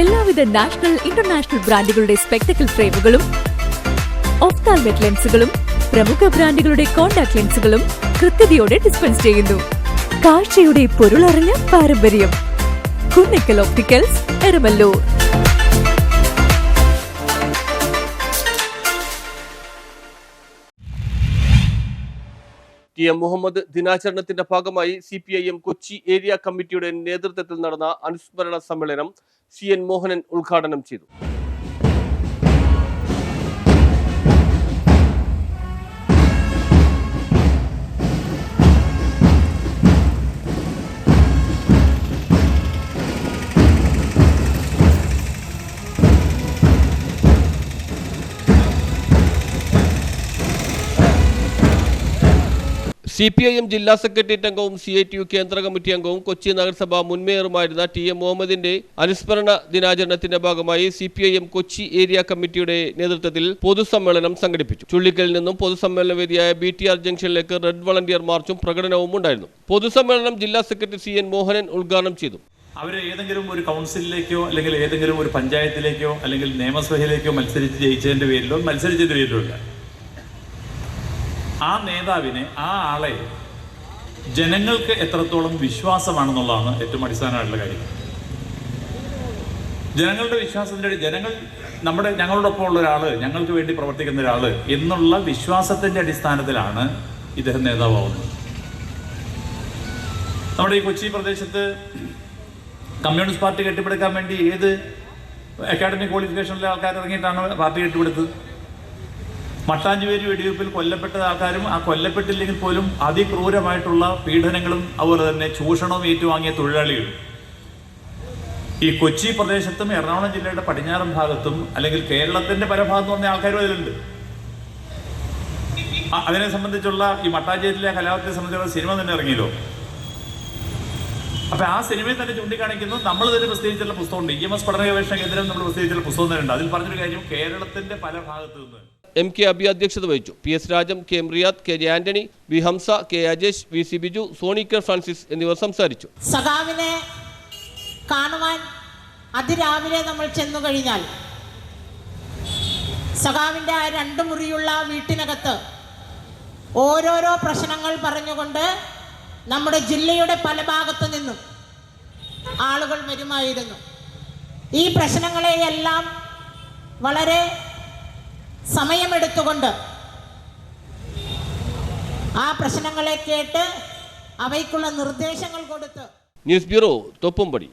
എല്ലാവിധ national international ബ്രാൻഡുകളുടെ spectacle ഫ്രെയിമുകളും ഒഫ്താൽമെറ്റ് ലെൻസുകളും പ്രമുഖ ബ്രാൻഡുകളുടെ കോൺടാക്ട് ലെൻസുകളും കൃത്യതയോടെ ഡിസ്പെൻസ് ചെയ്യുന്നു. കാഴ്ചയുടെ പൊരുളറിഞ്ഞ പാരമ്പര്യം. കുന്നിക്കൽ ഒപ്റ്റിക്കൽസ്, എരമല്ലൂർ. ടി.എം. മുഹമ്മദ് ദിനാചരണത്തിന്റെ ഭാഗമായി CPIM കൊച്ചി ഏരിയ കമ്മിറ്റിയുടെ നേതൃത്വത്തിൽ നടന്ന അനുസ്മരണ സമ്മേളനം CN മോഹനൻ ഉദ്ഘാടനം ചെയ്തു. CPIM ജില്ലാ സെക്രട്ടേറിയറ്റ് അംഗവും CITU കേന്ദ്ര കമ്മിറ്റി അംഗവും കൊച്ചി നഗരസഭ മുൻ മേയറുമായിരുന്ന T.M. മുഹമ്മദിന്റെ അനുസ്മരണ ദിനാചരണത്തിന്റെ ഭാഗമായി CPIM കൊച്ചി ഏരിയ കമ്മിറ്റിയുടെ നേതൃത്വത്തിൽ പൊതുസമ്മേളനം സംഘടിപ്പിച്ചു. ചുള്ളിക്കലിൽ നിന്നും പൊതുസമ്മേളന വേദിയായ BTR ജംഗ്ഷനിലേക്ക് റെഡ് വളണ്ടിയർ മാർച്ചും പ്രകടനവും ഉണ്ടായിരുന്നു. പൊതുസമ്മേളനം ജില്ലാ സെക്രട്ടറി CN മോഹനൻ ഉദ്ഘാടനം ചെയ്തു. അവർ ഏതെങ്കിലും ഒരു കൗൺസിലിലേക്കോ അല്ലെങ്കിൽ ഏതെങ്കിലും ഒരു പഞ്ചായത്തിലേക്കോ അല്ലെങ്കിൽ നിയമസഭയിലേക്കോ മത്സരിച്ച് ജയിച്ചതിന്റെ പേരിലോ മത്സരിച്ചതിന്റെ പേരിലോ ഇല്ല. ആ നേതാവിനെ, ആ ആളെ ജനങ്ങൾക്ക് എത്രത്തോളം വിശ്വാസമാണെന്നുള്ളതാണ് ഏറ്റവും അടിസ്ഥാനമായിട്ടുള്ള കാര്യം. ജനങ്ങളുടെ വിശ്വാസത്തിൻ്റെ ഞങ്ങളോടൊപ്പം ഉള്ള ഒരാൾ, ഞങ്ങൾക്ക് വേണ്ടി പ്രവർത്തിക്കുന്ന ഒരാൾ എന്നുള്ള വിശ്വാസത്തിൻ്റെ അടിസ്ഥാനത്തിലാണ് ഇദ്ദേഹം നേതാവാകുന്നത്. നമ്മുടെ ഈ കൊച്ചി പ്രദേശത്ത് കമ്മ്യൂണിസ്റ്റ് പാർട്ടി കെട്ടിപ്പടുക്കാൻ വേണ്ടി ഏത് അക്കാഡമിക് ക്വാളിഫിക്കേഷനിലെ ആൾക്കാർ ഇറങ്ങിയിട്ടാണ് പാർട്ടി കെട്ടിപ്പടുത്തത്. മട്ടാഞ്ചേരി വെടിവെപ്പിൽ കൊല്ലപ്പെട്ട ആൾക്കാരും ആ കൊല്ലപ്പെട്ടില്ലെങ്കിൽ പോലും അതിക്രൂരമായിട്ടുള്ള പീഡനങ്ങളും അതുപോലെ തന്നെ ചൂഷണവും ഏറ്റുവാങ്ങിയ തൊഴിലാളികളും ഈ കൊച്ചി പ്രദേശത്തും എറണാകുളം ജില്ലയുടെ പടിഞ്ഞാറൻ ഭാഗത്തും അല്ലെങ്കിൽ കേരളത്തിന്റെ പല ഭാഗത്തും വന്ന ആൾക്കാരും അതിലുണ്ട്. അതിനെ സംബന്ധിച്ചുള്ള ഈ മട്ടാഞ്ചേരിയിലെ കലാപത്തെ സംബന്ധിച്ചുള്ള സിനിമ തന്നെ ഇറങ്ങിയല്ലോ. അപ്പൊ ആ സിനിമയിൽ തന്നെ ചൂണ്ടിക്കാണിക്കുന്നു. നമ്മൾ തന്നെ പ്രസിദ്ധീകരിച്ചുള്ള പുസ്തകമുണ്ട്, EMS പഠന ഗവേഷണ കേന്ദ്രം നമ്മൾ പ്രസിദ്ധീകരിച്ചുള്ള പുസ്തകം തന്നെ ഉണ്ട്. അതിൽ പറഞ്ഞൊരു കാര്യം, കേരളത്തിന്റെ പല ഭാഗത്തു നിന്ന് MK അബി അധ്യക്ഷത വഹിച്ചു. PS Rajam, KM Riyad, KJ Antony, V Hamsa, K Ajesh, VC Biju, സോണിക്കർ ഫ്രാൻസിസ് എന്നിവർ സംസാരിച്ചു. സഖാവിനെ കാണുവാൻ അതിരാവിലെ നമ്മൾ ചെന്നു കഴിഞ്ഞാൽ സഖാവിൻ്റെ ആ 2 മുറിയുള്ള വീട്ടിനകത്ത് ഓരോരോ പ്രശ്നങ്ങൾ പറഞ്ഞുകൊണ്ട് നമ്മുടെ ജില്ലയുടെ പല ഭാഗത്തു നിന്നും ആളുകൾ വരുമായിരുന്നു. ഈ പ്രശ്നങ്ങളെയെല്ലാം വളരെ സമയമെടുത്തുകൊണ്ട് ആ പ്രശ്നങ്ങളെ കേട്ട് അവയ്ക്കുള്ള നിർദ്ദേശങ്ങൾ കൊടുത്ത്. News bureau, Thoppumpady.